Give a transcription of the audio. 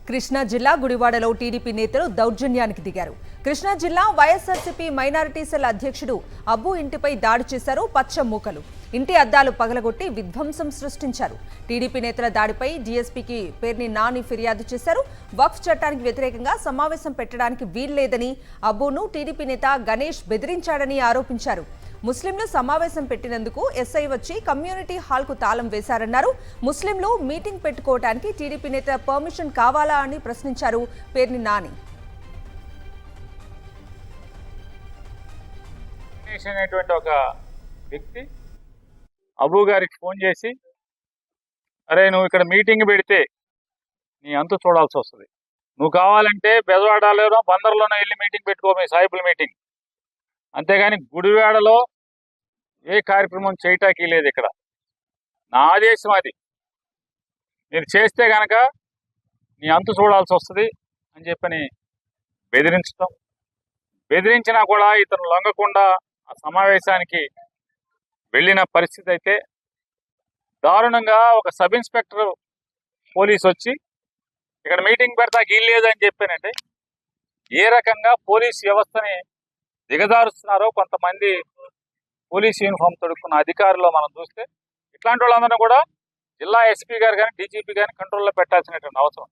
కృష్ణా జిల్లా గుడివాడలో టీడీపీ నేతలు దౌర్జన్యానికి దిగారు. కృష్ణా జిల్లా వైఎస్ఆర్సీపీ మైనారిటీ సెల్ అధ్యక్షుడు అబ్బు ఇంటిపై దాడి చేశారు పచ్చ మూకలు. ఇంటి అద్దాలు పగలగొట్టి విధ్వంసం సృష్టించారు. టీడీపీ నేతల దాడిపై డీఎస్పీకి పేర్ని నాని ఫిర్యాదు చేశారు. వక్ఫ్ చట్టానికి వ్యతిరేకంగా సమావేశం పెట్టడానికి వీల్లేదని అబ్బును టీడీపీ నేత గణేష్ బెదిరించాడని ఆరోపించారు. ముస్లింలు సమావేశం పెట్టినందుకు ఎస్ఐ వచ్చి కమ్యూనిటీ హాల్కు తాళం వేశారన్నారు. ముస్లింలు మీటింగ్ పెట్టుకోవడానికి టీడీపీ నేత పర్మిషన్ కావాలా అని ప్రశ్నించారు పేర్ని నాని. అనేటువంటి ఒక వ్యక్తి అబూ గారికి ఫోన్ చేసి, అరే నువ్వు ఇక్కడ మీటింగ్ పెడితే నీ అంతు చూడాల్సి వస్తుంది, నువ్వు కావాలంటే బెజవాడలోనో బందర్లోనో వెళ్ళి మీటింగ్ పెట్టుకో, మీ సాయిబుల్ మీటింగ్, అంతేగాని గుడివాడలో ఏ కార్యక్రమం చేయటానికి లేదు. ఇక్కడ నా ఆదేశం అది, మీరు చేస్తే కనుక నీ అంతు చూడాల్సి వస్తుంది అని చెప్పని బెదిరించడం. బెదిరించినా కూడా ఇతను లొంగకుండా ఆ సమావేశానికి వెళ్ళిన పరిస్థితి అయితే దారుణంగా ఒక సబ్ ఇన్స్పెక్టర్ పోలీస్ వచ్చి ఇక్కడ మీటింగ్ పెడతాకి వీల్లేదు అని చెప్పానంటే ఏ రకంగా పోలీస్ వ్యవస్థని దిగజారుస్తున్నారో కొంతమంది పోలీస్ యూనిఫామ్ తొడుక్కున్న అధికారులు మనం చూస్తే, ఇట్లాంటి వాళ్ళందరినీ కూడా జిల్లా ఎస్పీ గారు కానీ డీజీపీ కానీ కంట్రోల్లో పెట్టాల్సినటువంటి అవసరం.